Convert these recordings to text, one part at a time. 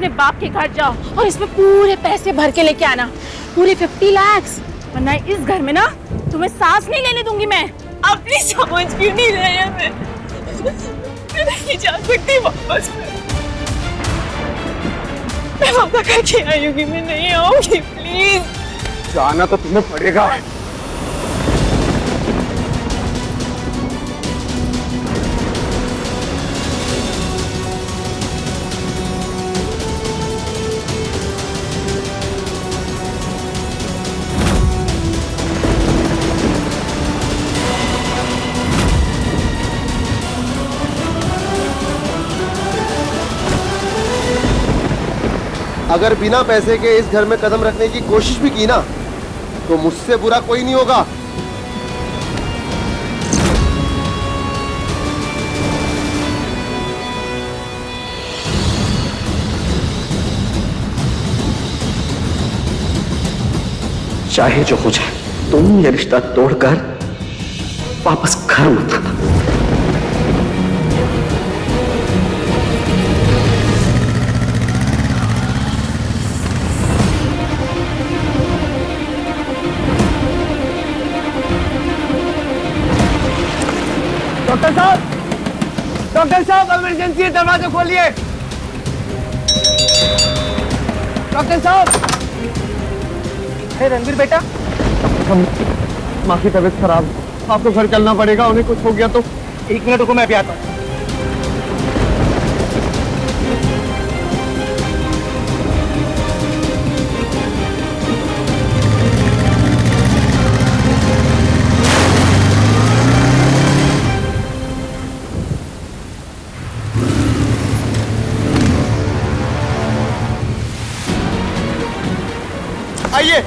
अपने बाप के घर जाओ और इसमें पूरे पैसे भर के लेके आना, पूरे 50 लाख, वरना इस घर में ना तुम्हें सांस नहीं लेने दूंगी मैं। अपनी समझ क्यों नहीं रहे हैं? मैं नहीं जा सकती वापस। मैं वादा करके आई हूँ कि मैं नहीं आऊंगी, प्लीज। जाना तो तुम्हें पड़ेगा। अगर बिना पैसे के इस घर में कदम रखने की कोशिश भी की ना, तो मुझसे बुरा कोई नहीं होगा। चाहे जो हो जाए, तुम ये रिश्ता तोड़कर वापस घर मत आना। डॉक्टर साहब इमरजेंसी है, दरवाजा खोलिए। डॉक्टर साहब। रणवीर बेटा, माँ की तबीयत खराब, आपको घर चलना पड़ेगा। उन्हें कुछ हो गया तो। 1 मिनट रुको, मैं अभी आता हूँ। आइए।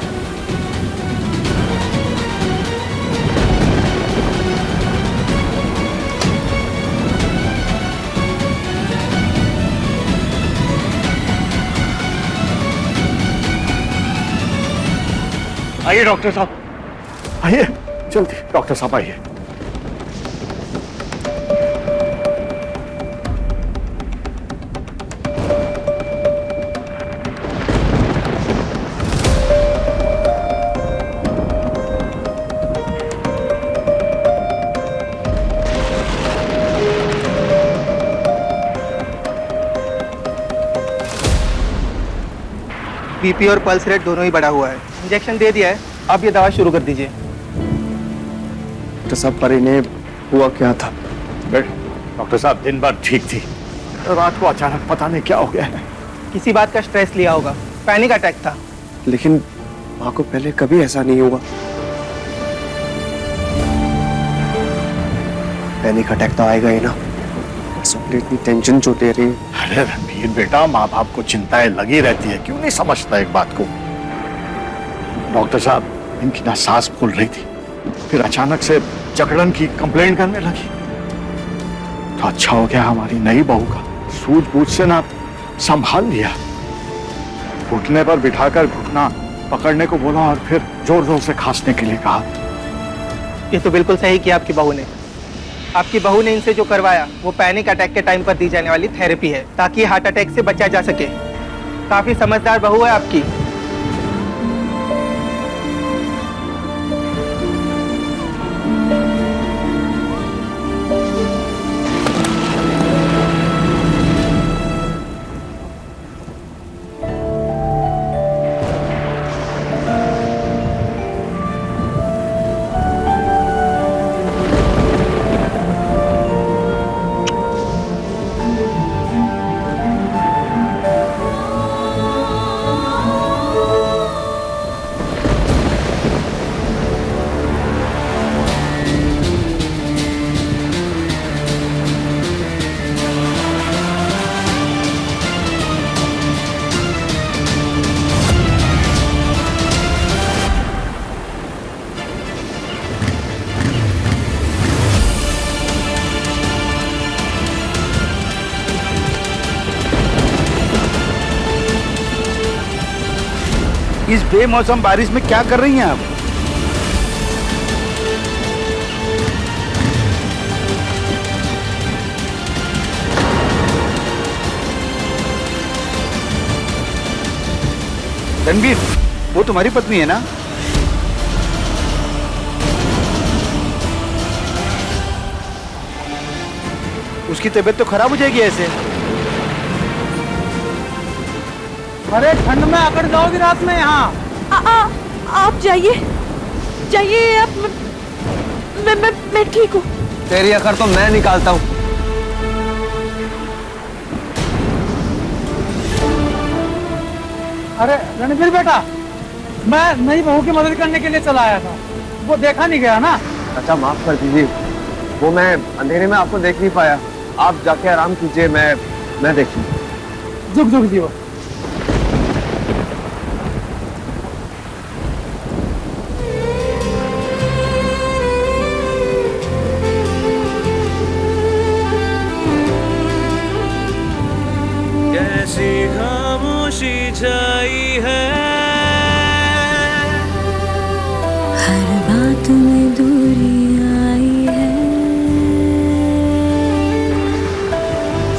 आइए डॉक्टर साहब, आइए जल्दी। डॉक्टर साहब आइए। बीपी और पल्स रेट दोनों ही बढ़ा हुआ है। इंजेक्शन दे दिया है, अब ये दवा शुरू कर दीजिए। तो सब परिने हुआ क्या था? डॉक्टर साहब दिन भर ठीक थी, रात को अचानक पता नहीं क्या हो गया है। किसी बात का स्ट्रेस लिया होगा, पैनिक अटैक था। लेकिन माँ को पहले कभी ऐसा नहीं हुआ। पैनिक अटैक तो आएगा ही ना। इतनी टेंशन जो दे रही। अरे रणवीर बेटा, माँ बाप को चिंताएं लगी रहती है, क्यों नहीं समझता एक बात को। डॉक्टर साहब, इनकी ना सांस फूल रही थी, फिर अचानक से जकड़न की कंप्लेंट करने लगी। तो अच्छा हो गया हमारी नई बहू का सूझबूझ से ना संभाल लिया। घुटने पर बिठाकर घुटना पकड़ने को बोला और फिर जोर जोर से खांसने के लिए कहा। ये तो बिल्कुल सही किया आपकी बहू ने। आपकी बहू ने इनसे जो करवाया वो पैनिक अटैक के टाइम पर दी जाने वाली थेरेपी है, ताकि हार्ट अटैक से बचा जा सके। काफी समझदार बहू है आपकी। इस बेमौसम बारिश में क्या कर रही हैं आप? रणबीर, वो तुम्हारी पत्नी है ना? उसकी तबीयत तो खराब हो जाएगी ऐसे। अरे ठंड में अकड़ जाओगी रात में यहाँ। आप जाइए जाइए, आप मैं ठीक हूँ। तेरी अकड़ तो मैं निकालता हूँ। अरे रणबीर बेटा, मैं नई बहू की मदद करने के लिए चला आया था, वो देखा नहीं गया ना। अच्छा माफ कर दीजिए, वो मैं अंधेरे में आपको देख नहीं पाया। आप जाके आराम कीजिए, मैं देखूँ। झुक झुक जीव। कैसी खामोशी छाई है, हर बात में दूरी आई है,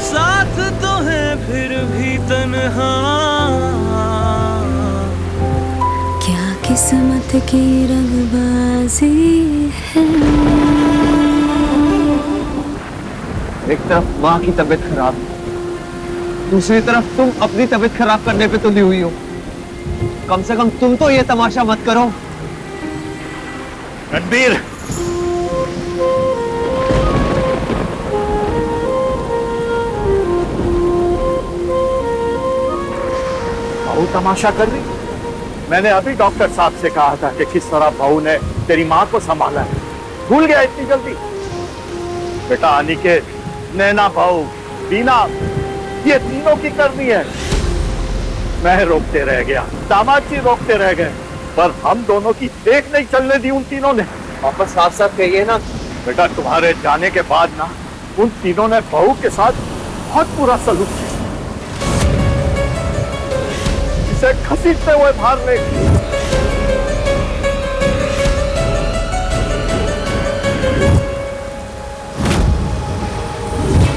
साथ तो है फिर भी तन्हा, क्या किस्मत की रंगबाजी है। एक तरफ माँ की तबीयत खराब, दूसरी तरफ तुम अपनी तबीयत खराब करने पे तुली हुई हो। कम से कम तुम तो ये तमाशा मत करो। रणबीर, बहू तमाशा कर रही। मैंने अभी डॉक्टर साहब से कहा था कि किस तरह बहू ने तेरी माँ को संभाला है। भूल गया इतनी जल्दी? बेटा अनिकेत, नैना बहू, बीना, ये तीनों की करनी है। मैं रोकते रह गया, दामाद जी रोकते रह गए, पर हम दोनों की एक नहीं चलने दी उन तीनों ने। वापस साफ साफ कहिए ना। बेटा तुम्हारे जाने के बाद ना उन तीनों ने बहू के साथ बहुत बुरा सलूक किया, इसे घसीटते हुए बाहर ले।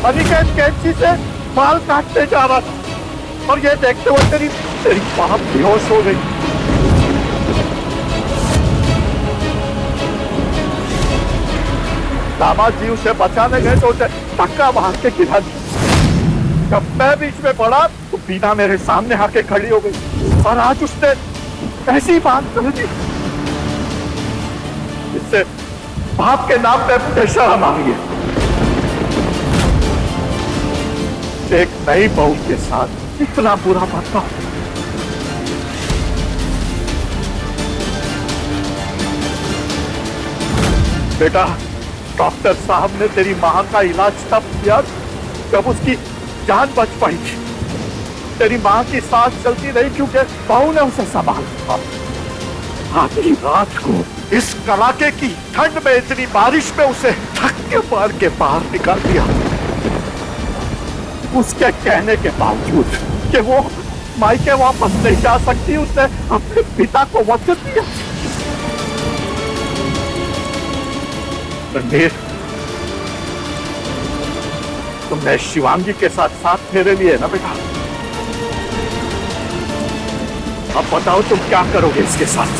अनिकेत कैंची से बाल काटते जा रहा था और ये देखते हुए तेरी बाप बेहोश हो गई। दामाद जी उसे बचाने गए तो उसे धक्का मार के गिरा दिया। जब मैं बीच में पड़ा तो बीना मेरे सामने आके खड़ी हो गई और आज उसने ऐसी बात कर दी जिससे बाप के नाम पे मुझे शर्म आ गई है। एक नई बहू के साथ इतना बुरा बर्ताव। बेटा डॉक्टर साहब ने तेरी मां का इलाज तब किया जब उसकी जान बच पाई थी। तेरी मां की सांस चलती रही क्योंकि बहू ने उसे संभाला। आधी रात को इस कड़ाके की ठंड में इतनी बारिश में उसे धक्के मार के बाहर निकाल दिया। उसके कहने के बावजूद कि वो मायके वापस नहीं जा सकती, उसने अपने पिता को वचन दिया। रणबीर, तुमने शिवांगी के साथ साथ फेरे लिए ना बेटा? अब बताओ तुम क्या करोगे इसके साथ?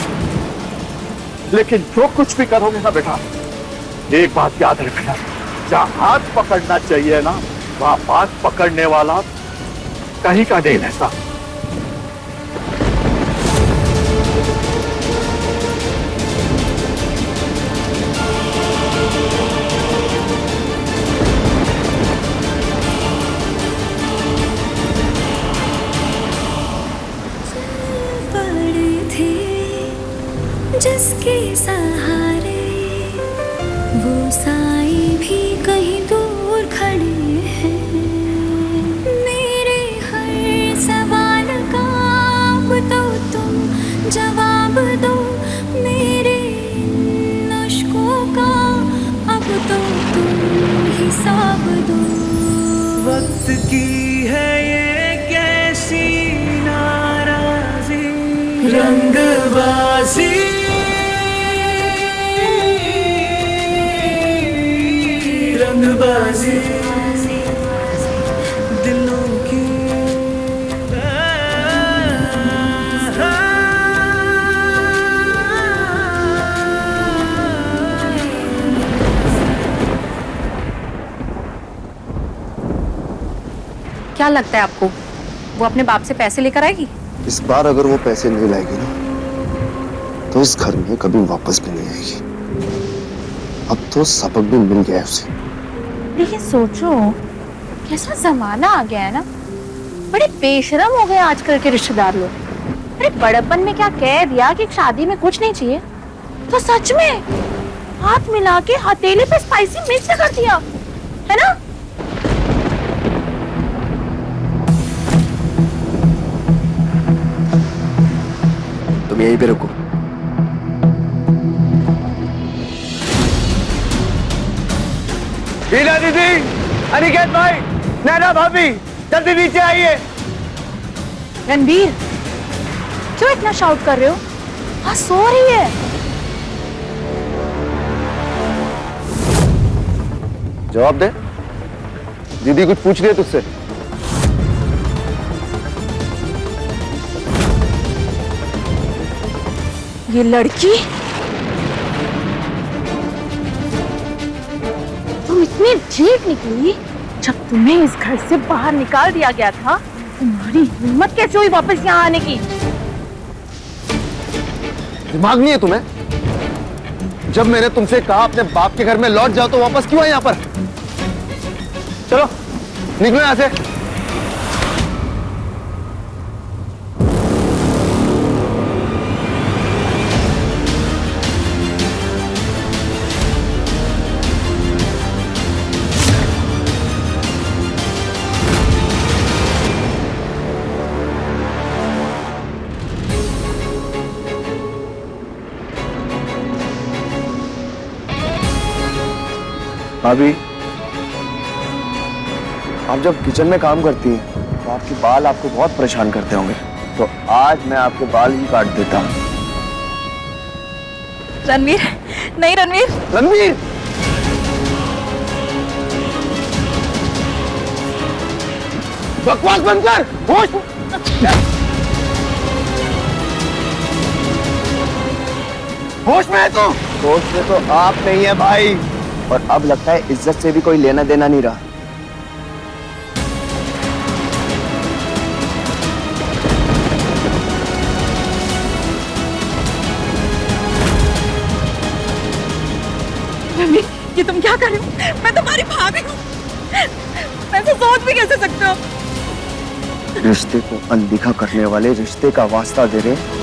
लेकिन जो कुछ भी करोगे ना बेटा, एक बात याद रखना, जहां हाथ पकड़ना चाहिए ना वहां बात पकड़ने वाला कहीं का नहीं रहता। पड़ी थी जिसके सहारे वो साई भी कहीं दूर खड़े हैं। मेरे हर सवाल का अब तो तुम जवाब दो, मेरे इन अश्कों का अब तो तुम हिसाब दो। वक्त की है ये कैसी नाराजी, रंगबाजी, रंगबाजी दिलों की। लगता है आपको, वो अपने बाप से पैसे लेकर आएगी? इस बार अगर वो पैसे नहीं लाएगी ना, तो इस घर में कभी वापस भी नहीं आएगी। अब तो सबक भी मिल गया है उसे। लेकिन सोचो, कैसा जमाना आ गया है ना, बड़े बेशरम हो गए आजकल के रिश्तेदार लोग। अरे बड़प्पन में क्या कह दिया कि शादी में कुछ नहीं चाहिए, तो सच में हाथ मिला के हथेली पे स्पाइसी मिर्च कर दिया, है ना? तुम यहीं पे रुको। हीना दीदी, अनिकेत भाई, नैना भाभी, जल्दी नीचे आइए। रणबीर, क्यों इतना शाउट कर रहे हो? हाँ, सो रही है। जवाब दे, दीदी कुछ पूछ रही है तुझसे। ये लड़की, तुम इतनी ठीक निकली। जब तुम्हें इस घर से बाहर निकाल दिया गया था, तुम्हारी हिम्मत कैसे हुई वापस यहाँ आने की? दिमाग नहीं है तुम्हें? जब मैंने तुमसे कहा अपने बाप के घर में लौट जाओ, तो वापस क्यों आए यहाँ पर? चलो निकलो यहाँ से। भाभी, आप जब किचन में काम करती हैं तो आपके बाल आपको बहुत परेशान करते होंगे, तो आज मैं आपके बाल ही काट देता हूँ। रणवीर, नहीं रणवीर। रणवीर, बकवास बंद कर। होश में है तू? होश में तो आप नहीं है भाई, और अब लगता है इज्जत से भी कोई लेना देना नहीं रहा। रणवीर, ये तुम क्या कर रहे हो? मैं तुम्हारी भाभी हूँ। ऐसा सोच भी कैसे सकते हो? रिश्ते को अनदेखा करने वाले रिश्ते का वास्ता दे रहे।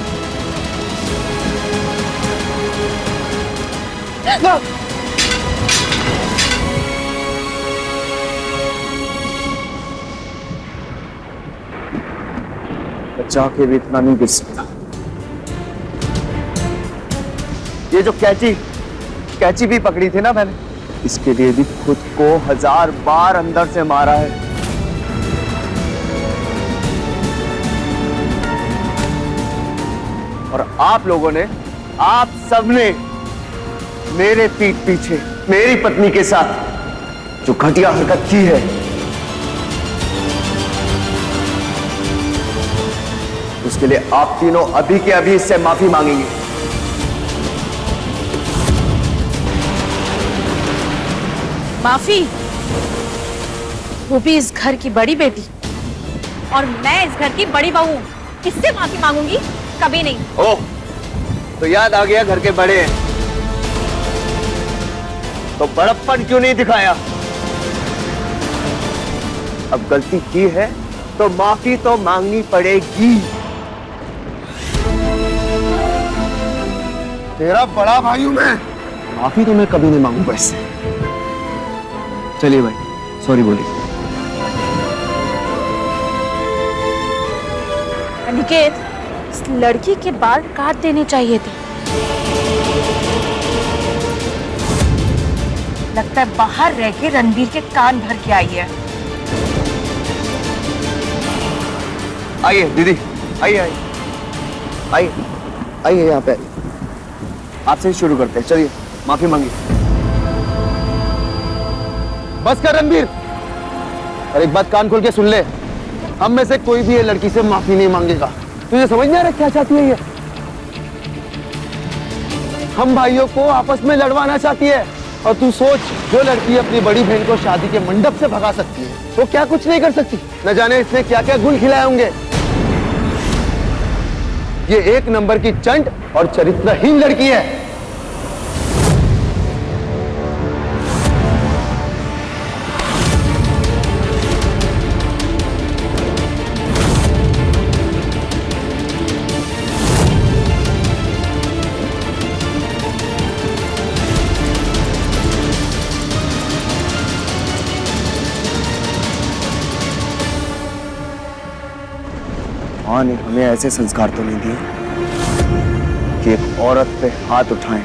बचा के भी इतना नहीं गिर सकता। ये जो कैची भी पकड़ी थी ना मैंने, इसके लिए भी खुद को 1000 बार अंदर से मारा है। और आप लोगों ने, आप सबने मेरे पीठ पीछे मेरी पत्नी के साथ जो घटिया हरकत की है, उसके लिए आप तीनों अभी के अभी इससे माफी मांगेंगे। माफी? वो भी इस घर की बड़ी बेटी, और मैं इस घर की बड़ी बहू, किससे माफी मांगूंगी? कभी नहीं। ओह, तो याद आ गया घर के बड़े हैं, तो बड़प्पन क्यों नहीं दिखाया? अब गलती की है तो माफी तो मांगनी पड़ेगी। तेरा बड़ा भाई हूं मैं, माफी तो मैं कभी नहीं मांगूंगा इससे। चलिए भाई, सॉरी बोलिए। अनिकेत, इस लड़की के बाल काट देने चाहिए थे। लगता है बाहर रह के रणबीर के कान भर के आई है। आइए दीदी, आइए आइए आइए आइए, यहाँ पे आइए। आपसे ही शुरू करते हैं, चलिए माफी मांगिए। बस कर रणबीर, और एक बात कान खोल के सुन ले, हम में से कोई भी ये लड़की से माफी नहीं मांगेगा। तुझे समझ नहीं आ रहा क्या चाहती है ये? हम भाइयों को आपस में लड़वाना चाहती है, और तू सोच, जो लड़की अपनी बड़ी बहन को शादी के मंडप से भगा सकती है, वो क्या कुछ नहीं कर सकती। न जाने इसने क्या क्या गुल खिलाए होंगे। ये एक नंबर की चंट और चरित्रहीन लड़की है। माँ ने हमें ऐसे संस्कार तो नहीं दिए कि एक औरत पे हाथ उठाएं।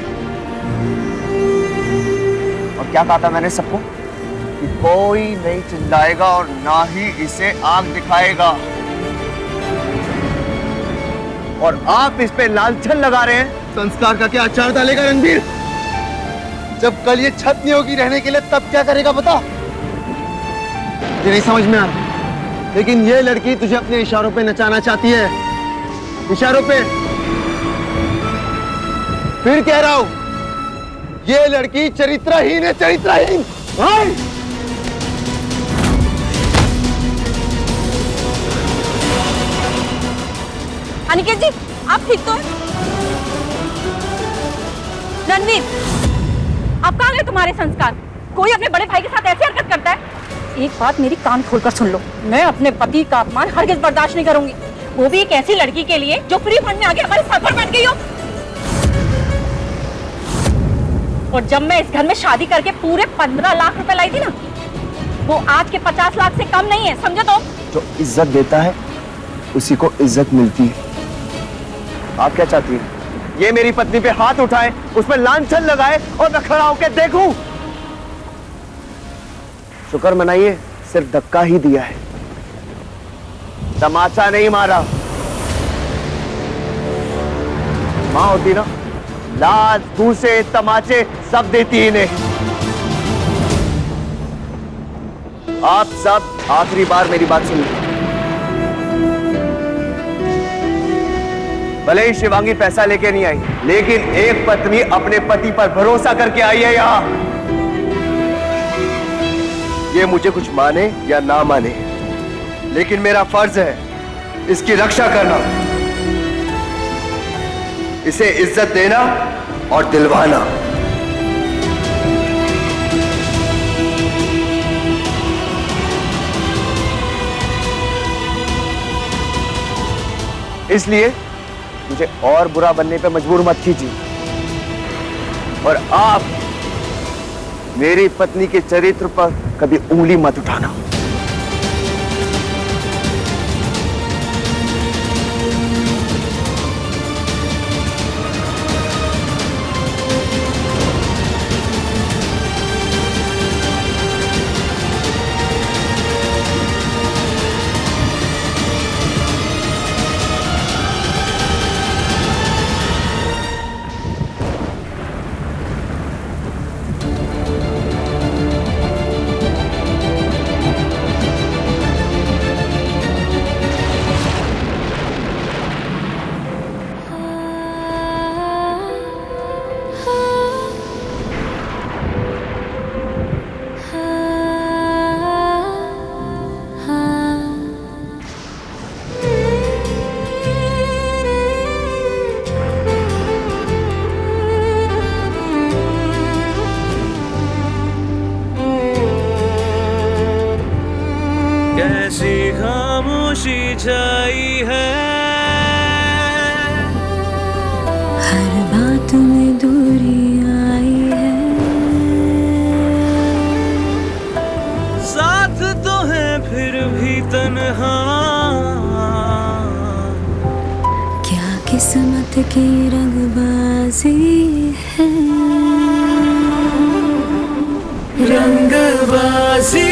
और क्या कहा था मैंने सबको कि कोई नहीं चिल्लाएगा और ना ही इसे आंख दिखाएगा। और आप इस पे लालछन लगा रहे हैं। संस्कार का क्या अचार डालेगा रणबीर? जब कल ये छत नहीं होगी रहने के लिए, तब क्या करेगा बता? ये नहीं समझ में आ रहा, लेकिन ये लड़की तुझे अपने इशारों पे नचाना चाहती है। इशारों पे। फिर कह रहा हूं, ये लड़की चरित्रहीन है, चरित्रहीन। भाई अनिकेत जी, आप ठीक तो हैं? रणवीर, अब कहाँ गए तुम्हारे संस्कार? कोई अपने बड़े भाई के साथ ऐसी हरकत करता है? एक बात मेरी कान खोलकर सुन लो, मैं अपने पति का अपमान हरगिज बर्दाश्त नहीं करूंगी, वो भी एक ऐसी लड़की के लिए जो फ्री फंड में आके हमारे सर पर बैठ गई हो। और जब मैं इस घर में शादी करके पूरे 15 लाख रुपए लाई थी ना, वो आज के 50 लाख से कम नहीं है, समझो तो। जो इज्जत देता है उसी को इज्जत मिलती है। आप क्या चाहती हैं? ये मेरी पत्नी पे हाथ उठाए, उस पर लांछन लगाए और मैं खड़ा होकर देखूं? शुक्र मनाइए, सिर्फ धक्का ही दिया है, तमाचा नहीं मारा। मां होती ना, लात, घूंसे, तमाचे सब देती इन्हें। आप सब आखिरी बार मेरी बात सुन लीजिए। भले ही शिवांगी पैसा लेके नहीं आई, लेकिन एक पत्नी अपने पति पर भरोसा करके आई है यहां। ये मुझे कुछ माने या ना माने, लेकिन मेरा फर्ज है इसकी रक्षा करना, इसे इज्जत देना और दिलवाना। इसलिए मुझे और बुरा बनने पे मजबूर मत कीजिए। और आप मेरी पत्नी के चरित्र पर कभी उंगली मत उठाना। कैसी खामोशी छाई है, हर बात में दूरी आई है, साथ तो है फिर भी तन्हा, क्या किस्मत की रंगबाजी है, रंगबाजी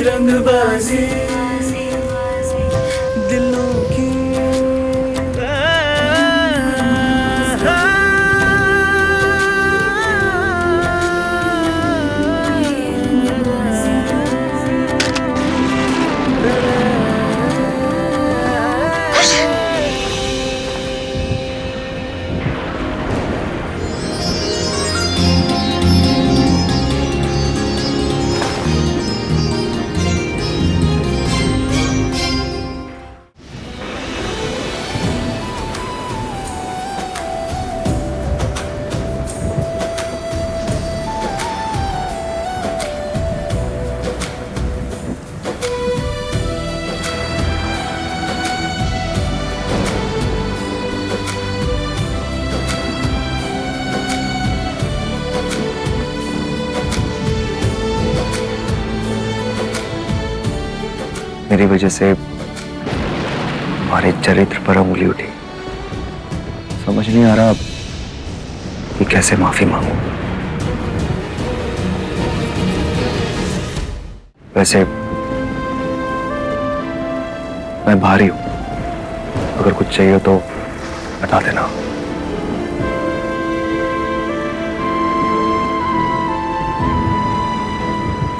रंगबाजी दिलों की मेरी वजह से हमारे चरित्र पर उंगली उठी। समझ नहीं आ रहा कि कैसे माफी मांगू। वैसे मैं भारी हूं, अगर कुछ चाहिए तो बता देना।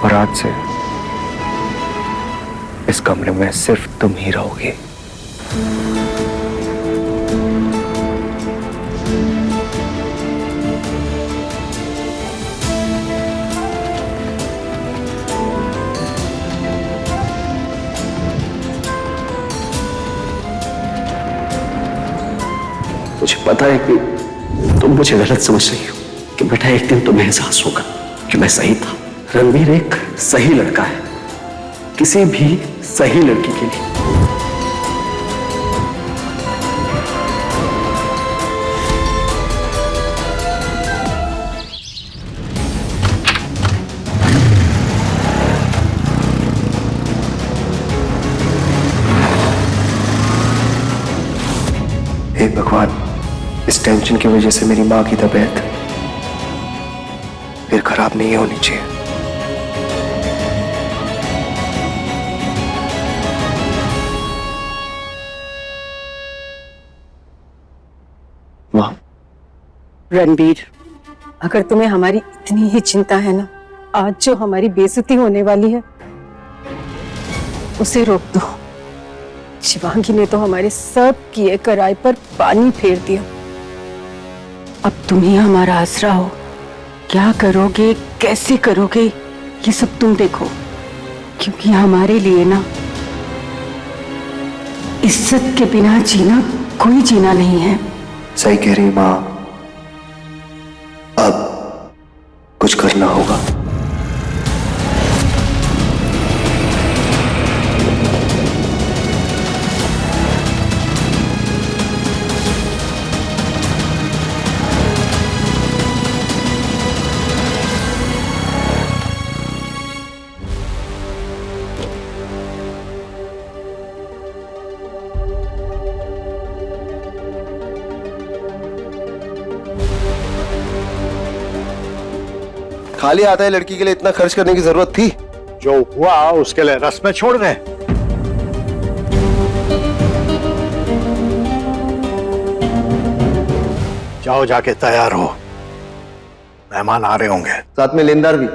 और आज से इस कमरे में सिर्फ तुम ही रहोगी। मुझे पता है कि तुम मुझे गलत समझ रही हो कि बेटा एक दिन तुम्हें एहसास होगा कि मैं सही था। रणवीर एक सही लड़का है, किसी भी सही लड़की के लिए। हे भगवान, इस टेंशन की वजह से मेरी माँ की तबीयत फिर खराब नहीं होनी चाहिए। माँ, रणबीर, अगर तुम्हें हमारी इतनी ही चिंता है ना, आज जो हमारी बेइज्जती होने वाली है उसे रोक दो। शिवांगी ने तो हमारे सब किए कराए पर पानी फेर दिया। अब तुम ही हमारा आसरा हो। क्या करोगे, कैसे करोगे, ये सब तुम देखो, क्योंकि हमारे लिए ना इज्जत के बिना जीना कोई जीना नहीं है। सही कह रही माँ, अब कुछ करना होगा। खाली आता है लड़की के लिए इतना खर्च करने की जरूरत थी? जो हुआ उसके लिए रस में छोड़ दे। जाओ, जाके तैयार हो, मेहमान आ रहे होंगे। साथ में लेनदार भी।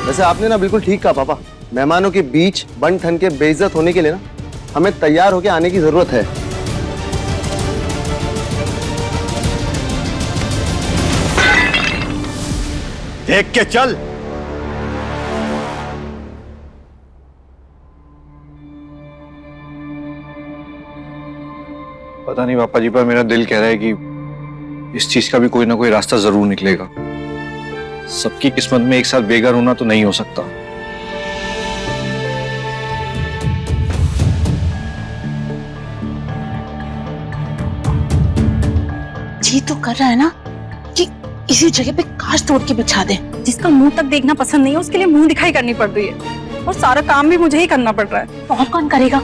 वैसे आपने ना बिल्कुल ठीक कहा पापा, मेहमानों के बीच बन ठन के बेइज्जत होने के लिए ना हमें तैयार होके आने की जरूरत है। देख के चल। पता नहीं पापा जी, पर मेरा दिल कह रहा है कि इस चीज का भी कोई ना कोई रास्ता जरूर निकलेगा। सबकी किस्मत में एक साथ बेघर होना तो नहीं हो सकता। जी तो कर रहा है ना कि इसी जगह पे काश तोड़ के बिछा दे। जिसका मुंह तक देखना पसंद नहीं है उसके लिए मुंह दिखाई करनी पड़ रही है, और सारा काम भी मुझे ही करना पड़ रहा है। और कौन करेगा?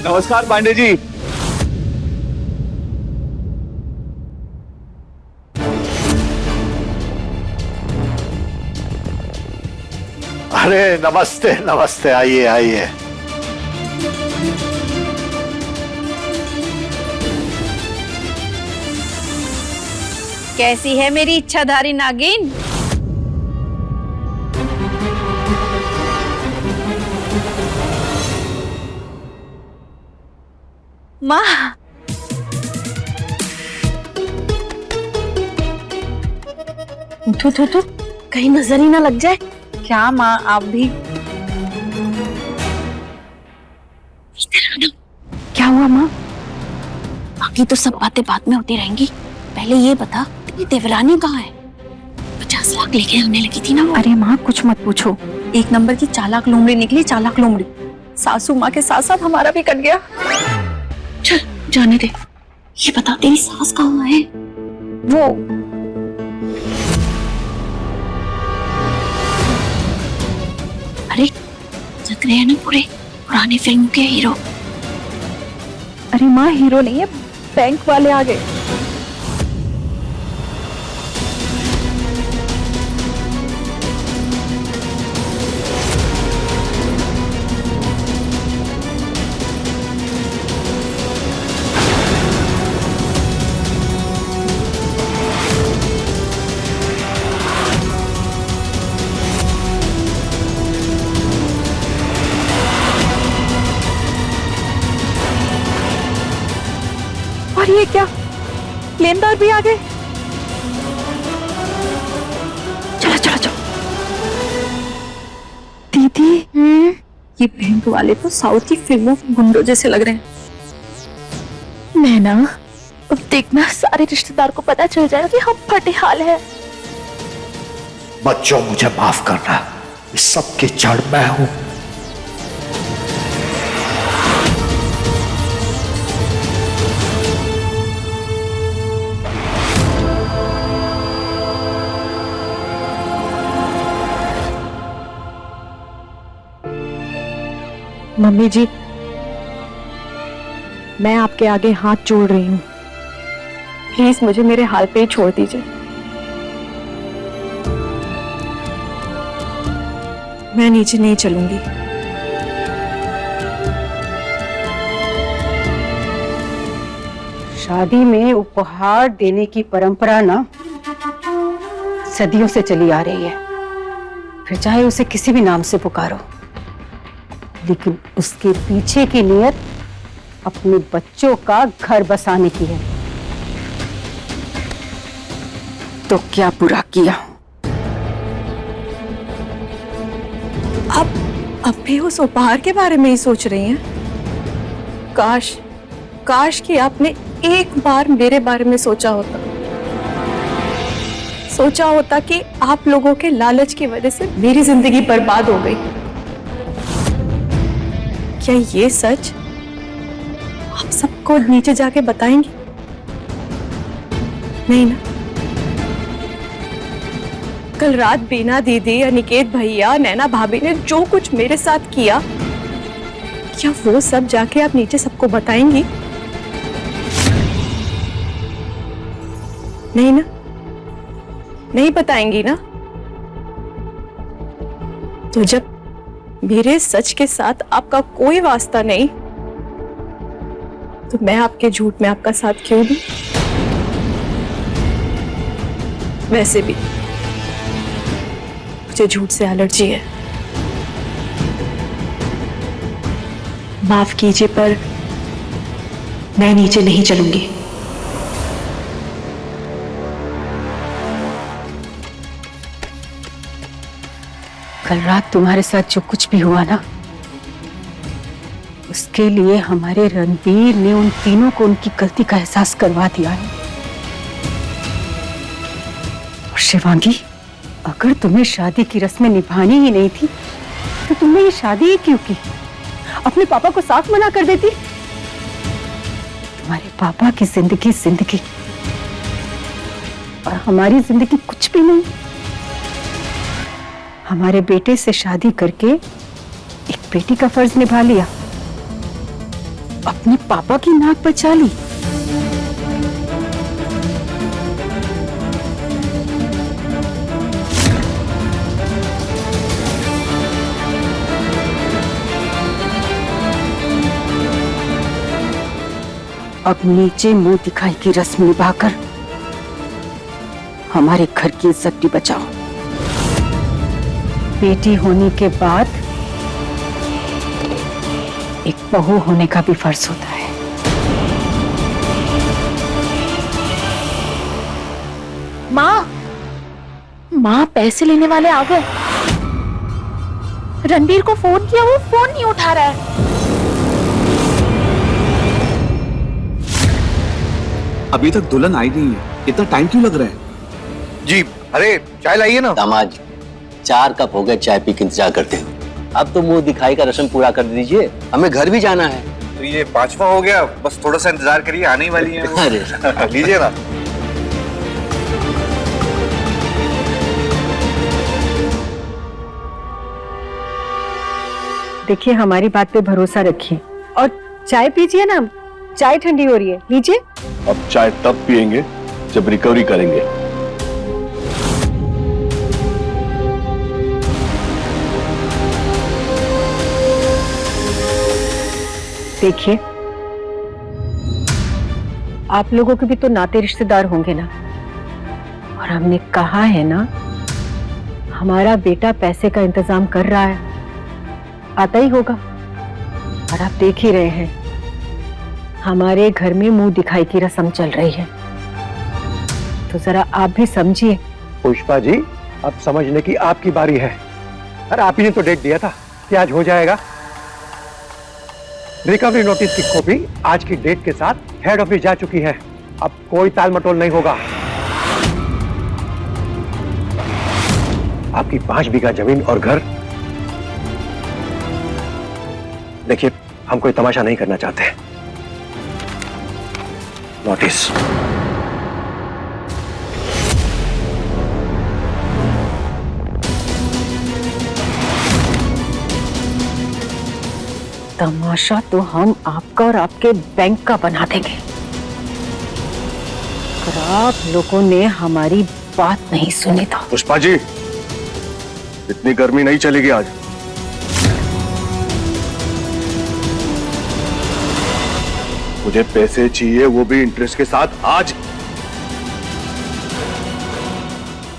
नमस्कार पांडे जी। अरे नमस्ते नमस्ते, आइए आइए। कैसी है मेरी इच्छाधारी नागिन? माँ, उठो कहीं नजर ही ना लग जाए। क्या माँ, आप भी? क्या हुआ माँ? बाकी तो सब बातें बाद में होती रहेंगी, पहले ये बता तेरी देवरानी कहाँ है? 50 लाख लेके आने लगी थी ना वो। अरे माँ, कुछ मत पूछो, एक नंबर की चालाक लोमड़ी निकली, चालाक लोमड़ी। सासू माँ के साथ साथ हमारा भी कट गया। चल जाने दे, ये बता तेरी सास कहाँ है? वो लग रहे हैं ना पूरे पुरानी फिल्म के हीरो। अरे माँ, हीरो नहीं है, बैंक वाले आ गए। और ये क्या, लेनदार भी आ गए। चलो चलो चलो। दीदी, ये बैंक वाले तो साउथ की फिल्मों के गुंडों जैसे लग रहे हैं। नैना, अब देखना सारे रिश्तेदार को पता चल जाएगा कि हम फटे हाल है। बच्चों, मुझे माफ करना, इस सब की जड़ मैं हूं। मम्मी जी, मैं आपके आगे हाथ जोड़ रही हूँ, प्लीज मुझे मेरे हाल पे ही छोड़ दीजिए। मैं नीचे नहीं चलूंगी। शादी में उपहार देने की परंपरा ना सदियों से चली आ रही है, फिर चाहे उसे किसी भी नाम से पुकारो, लेकिन उसके पीछे की नीयत अपने बच्चों का घर बसाने की है। तो क्या बुरा किया? अब भी उस उपहार के बारे में ही सोच रही हैं? काश कि आपने एक बार मेरे बारे में सोचा होता कि आप लोगों के लालच की वजह से मेरी जिंदगी बर्बाद हो गई। क्या ये सच आप सबको नीचे जाके बताएंगे? नहीं ना? कल रात बीना दीदी, अनिकेत भैया, नैना भाभी ने जो कुछ मेरे साथ किया, क्या वो सब जाके आप नीचे सबको बताएंगी? नहीं ना? नहीं बताएंगी ना? तो जब मेरे सच के साथ आपका कोई वास्ता नहीं, तो मैं आपके झूठ में आपका साथ क्यों दूं? वैसे भी मुझे झूठ से एलर्जी है। माफ कीजिए, पर मैं नीचे नहीं चलूंगी। कल रात तुम्हारे साथ जो कुछ भी हुआ ना, उसके लिए हमारे रणबीर ने उन तीनों को उनकी गलती का एहसास करवा दिया है। और शिवांगी, अगर तुम्हें शादी की रस्में निभानी ही नहीं थी, तो तुमने ये शादी ही क्यों की? अपने पापा को साफ मना कर देती। तुम्हारे पापा की जिंदगी जिंदगी और हमारी जिंदगी कुछ भी नहीं। हमारे बेटे से शादी करके एक बेटी का फर्ज निभा लिया, अपने पापा की नाक बचा ली। अब नीचे मुंह दिखाई की रस्म निभाकर हमारे घर की इज्जत भी बचाओ। बेटी होने के बाद एक बहू होने का भी फर्ज होता है। माँ, पैसे लेने वाले आ गए। रणबीर को फोन किया, वो फोन नहीं उठा रहा है। अभी तक दुल्हन आई नहीं है, इतना टाइम क्यों लग रहा है? जी, अरे चाय लाइए ना। दामाद, 4 कप हो गए चाय पी के इंतजार करते हो। अब तो मुंह दिखाई का रस्म पूरा कर दीजिए, हमें घर भी जाना है। तो ये 5वां हो गया, बस थोड़ा सा इंतजार करिए, आने ही वाली है। अरे लीजिए ना। देखिए, हमारी बात पे भरोसा रखिए और चाय पीजिए ना, चाय ठंडी हो रही है, लीजिए। अब चाय तब पियेंगे जब रिकवरी करेंगे। देखिए, आप लोगों के भी तो नाते रिश्तेदार होंगे ना, और हमने कहा है ना, हमारा बेटा पैसे का इंतजाम कर रहा है, आता ही होगा। और आप देख ही रहे हैं, हमारे घर में मुंह दिखाई की रस्म चल रही है, तो जरा आप भी समझिए। पुष्पा जी, अब समझने की आपकी बारी है। अरे आप ही ने तो डेट दिया था कि आज हो जाएगा। रिकवरी नोटिस की कॉपी आज की डेट के साथ हेड ऑफिस जा चुकी है। अब कोई ताल मटोल नहीं होगा। आपकी 5 बीघा जमीन और घर। देखिए, हम कोई तमाशा नहीं करना चाहते। नोटिस। तमाशा तो हम आपका और आपके बैंक का बना देंगे, पर आप लोगों ने हमारी बात नहीं सुनी था। पुष्पा जी, इतनी गर्मी नहीं चलेगी आज। मुझे पैसे चाहिए, वो भी इंटरेस्ट के साथ आज,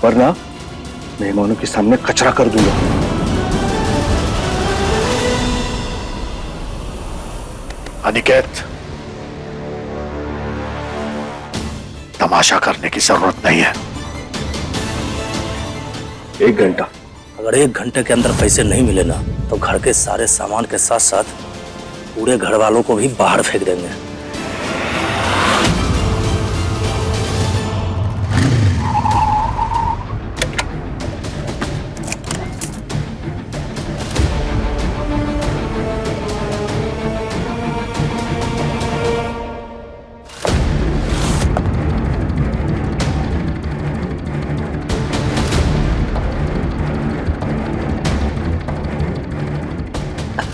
वरना मेहमानों के सामने कचरा कर दूंगा। अनिकेत, तमाशा करने की जरूरत नहीं है। 1 घंटा। अगर 1 घंटे के अंदर पैसे नहीं मिले ना, तो घर के सारे सामान के साथ साथ पूरे घर वालों को भी बाहर फेंक देंगे।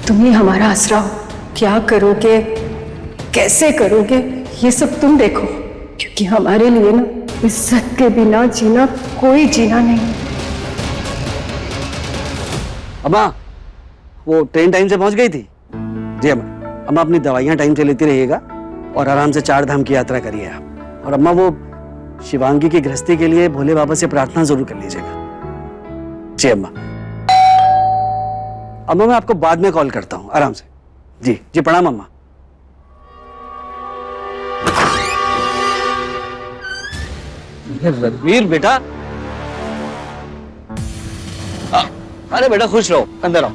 तुम ही हमारा आसरा हो। क्या करोगे, कैसे करोगे, ये सब तुम देखो, क्योंकि हमारे लिए ना इज्जत के बिना जीना कोई जीना नहीं। अम्मा, वो ट्रेन टाइम से पहुंच गई थी? जी अम्मा। अम्मा, अपनी दवाइयां टाइम से लेती रहिएगा और आराम से 4 धाम की यात्रा करिए आप। और अम्मा, वो शिवांगी की गृहस्थी के लिए भोले बाबा से प्रार्थना जरूर कर लीजिएगा। जी अम्मा। अम्मा, मैं आपको बाद में कॉल करता हूँ, आराम से। जी जी, प्रणाम अम्मा। रणवीर बेटा, अरे बेटा खुश रहो, अंदर आओ।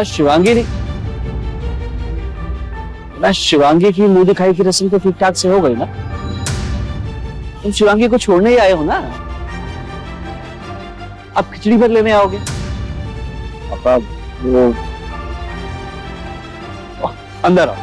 शिवांगी नहीं, शिवांगी की मुंह दिखाई की रस्म तो ठीक ठाक से हो गई ना? तुम शिवांगी को छोड़ने ही आए हो ना? अब खिचड़ी भर लेने आओगे? पापा, वो अंदर आओ।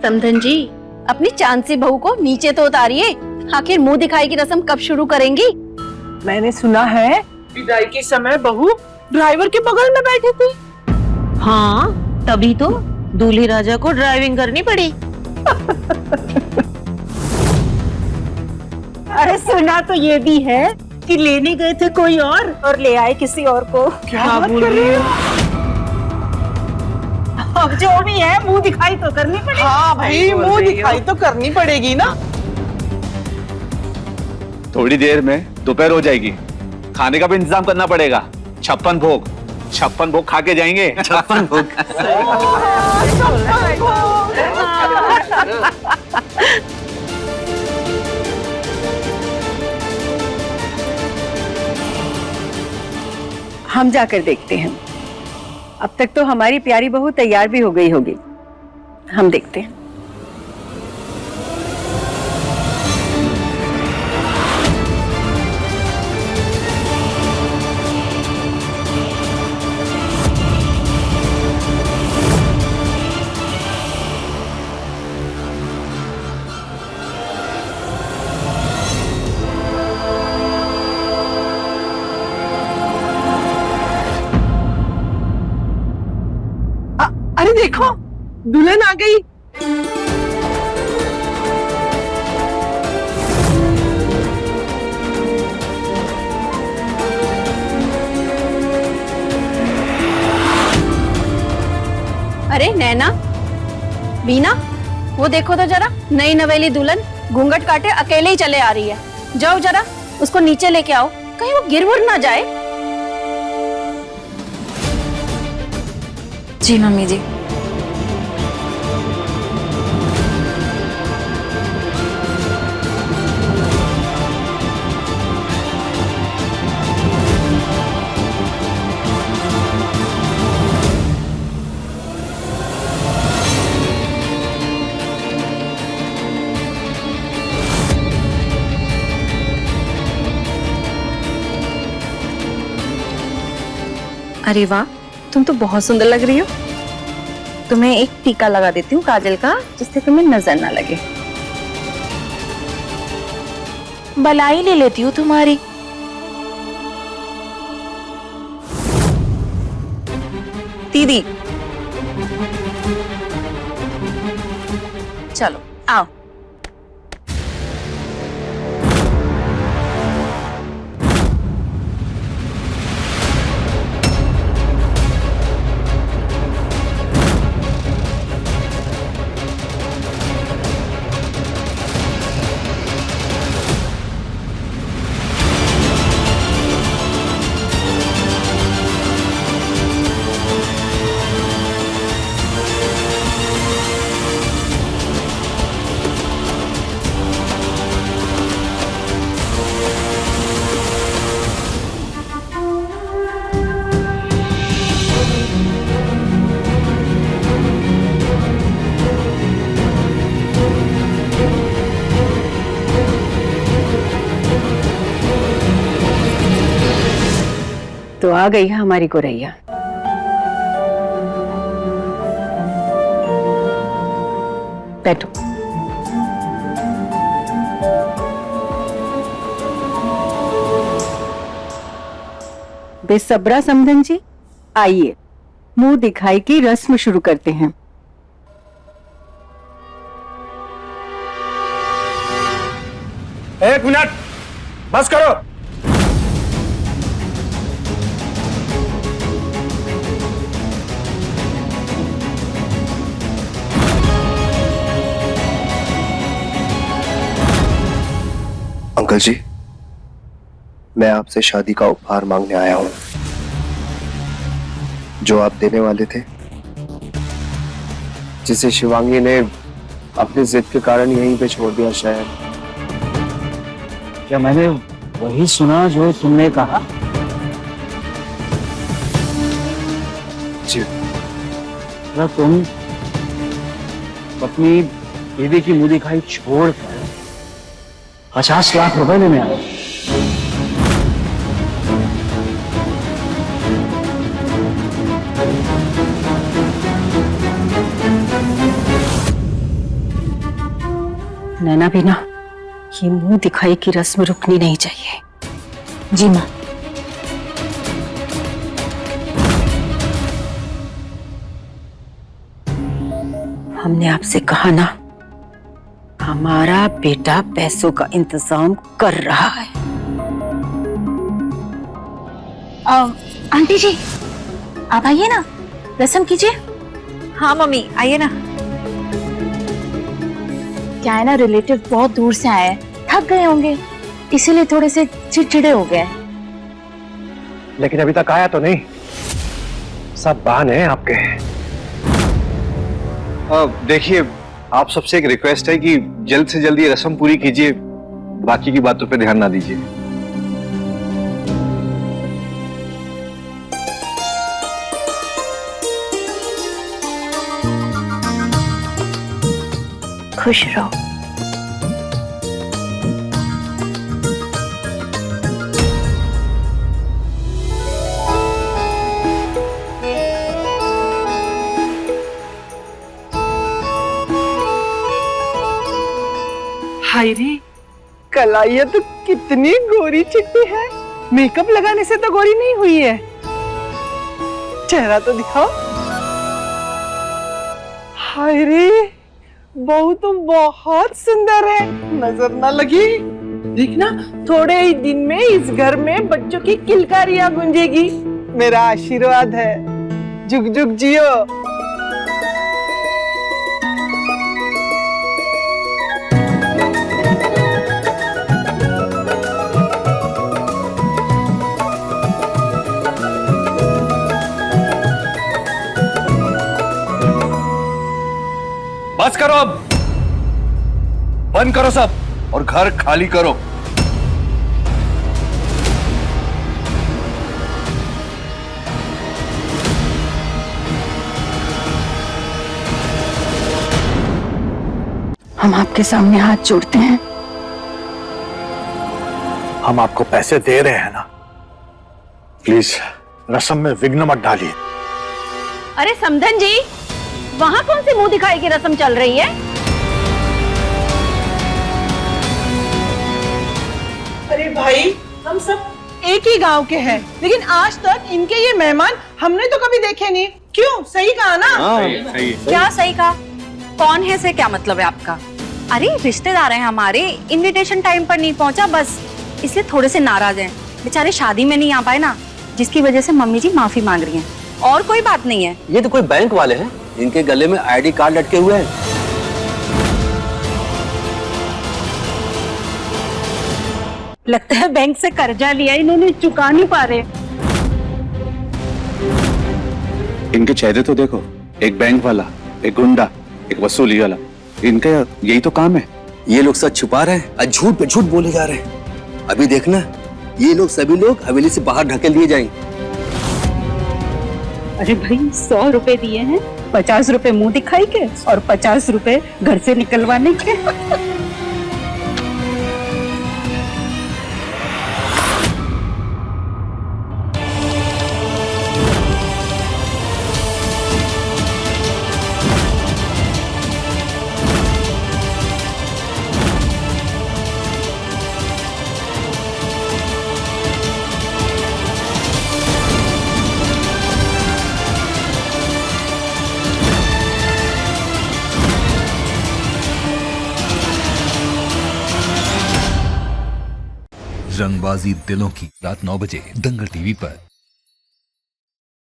समधन जी, अपनी चांसी बहू को नीचे तो उतारिए। आखिर मुंह दिखाई की रस्म कब शुरू करेंगी? मैंने सुना है विदाई के समय बहू ड्राइवर के बगल में बैठी थी। हाँ, तभी तो दूल्हे राजा को ड्राइविंग करनी पड़ी। अरे सुना तो ये भी है कि लेने गए थे कोई और ले आए किसी और को। क्या बोल रही है? अब जो भी है, मुंह दिखाई तो करनी पड़ेगी। हाँ भाई, मुंह दिखाई तो करनी पड़ेगी ना। थोड़ी देर में दोपहर हो जाएगी, खाने का भी इंतजाम करना पड़ेगा। 56 भोग खा के जाएंगे। 56 भोग। हम जाकर देखते हैं। अब तक तो हमारी प्यारी बहू तैयार भी हो गई होगी, हम देखते हैं। अरे देखो, दुल्हन आ गई। अरे नैना, बीना, वो देखो तो जरा, नई नवेली दुल्हन घूंघट काटे अकेले ही चले आ रही है। जाओ जरा उसको नीचे लेके आओ, कहीं वो गिर वुर ना जाए। जी मम्मी जी। अरे वाह, तुम तो बहुत सुंदर लग रही हो। तुम्हें एक टीका लगा देती हूँ काजल का, जिससे तुम्हें नजर ना लगे। बलाई ले लेती हूँ तुम्हारी। दीदी चलो आओ। तो आ गई है हमारी गोरैया। बैठो। बेसब्रा समधन जी, आइए मुंह दिखाई की रस्म शुरू करते हैं। एक मिनट, बस करो। अंकल जी, मैं आपसे शादी का उपहार मांगने आया हूं, जो आप देने वाले थे, जिसे शिवांगी ने अपनी जिद के कारण यहीं पे छोड़ दिया। शायद क्या मैंने वही सुना जो तुमने कहा? जी। तुम अपनी बीवी की मुंह दिखाई छोड़कर 50 लाख रुपए लेने आए। नैना बीना, ये मुंह दिखाई की रस्म रुकनी नहीं चाहिए। जी माँ। हमने आपसे कहा ना, हमारा बेटा पैसों का इंतजाम कर रहा है। आंटी जी, आप आइए ना, रस्म कीजिए। हाँ मम्मी, आइए ना। क्या है ना, रिलेटिव बहुत दूर से आए हैं, थक गए होंगे, इसीलिए थोड़े से चिड़चिड़े हो गए। लेकिन अभी तक आया तो नहीं, सब बहाने हैं आपके। देखिए, आप सबसे एक रिक्वेस्ट है कि जल्द से जल्द ये रस्म पूरी कीजिए, बाकी की बातों पे ध्यान ना दीजिए। खुश रहो। हाय रे, कलाइया तो कितनी गोरी चिट्टी है। मेकअप लगाने से तो गोरी नहीं हुई है। चेहरा तो दिखाओ। हाय रे, बहू तो बहुत सुंदर है, नजर ना लगी। देखना, थोड़े ही दिन में इस घर में बच्चों की किलकारियां गूंजेगी। मेरा आशीर्वाद है, जुग जुग जियो। बस करो अब, बंद करो सब और घर खाली करो। हम आपके सामने हाथ जोड़ते हैं। हम आपको पैसे दे रहे हैं ना, प्लीज रस्म में विघ्न मत डालिए। अरे समधन जी, वहां कौन सी मुंह दिखाई की रस्म चल रही है? अरे भाई, हम सब एक ही गांव के हैं, लेकिन आज तक इनके ये मेहमान हमने तो कभी देखे नहीं। क्यों? सही कहा ना? सही। क्या सही कहा? कौन है से क्या मतलब है आपका? अरे रिश्तेदार हैं हमारे, इनविटेशन टाइम पर नहीं पहुंचा बस, इसलिए थोड़े से नाराज हैं। बेचारे शादी में नहीं आ पाए ना, जिसकी वजह से मम्मी जी माफी मांग रही हैं। और कोई बात नहीं है। ये तो कोई बैंक वाले हैं, इनके गले में आईडी कार्ड लटके हुए हैं। लगता है बैंक से कर्जा लिया इन्होंने, चुका नहीं पा रहे। इनके चेहरे तो देखो, एक बैंक वाला, एक गुंडा, एक वसूली वाला, इनका यही तो काम है। ये लोग सच छुपा रहे हैं और झूठ पे झूठ बोले जा रहे हैं। अभी देखना, ये लोग सभी लोग हवेली से बाहर ढकेल दिए जाएंगे। अरे भाई, 100 रुपए दिए हैं, 50 रुपए मुंह दिखाई के और 50 रुपए घर से निकलवाने के। रंगबाजी दिलों की, रात 9 बजे दंगल टीवी पर।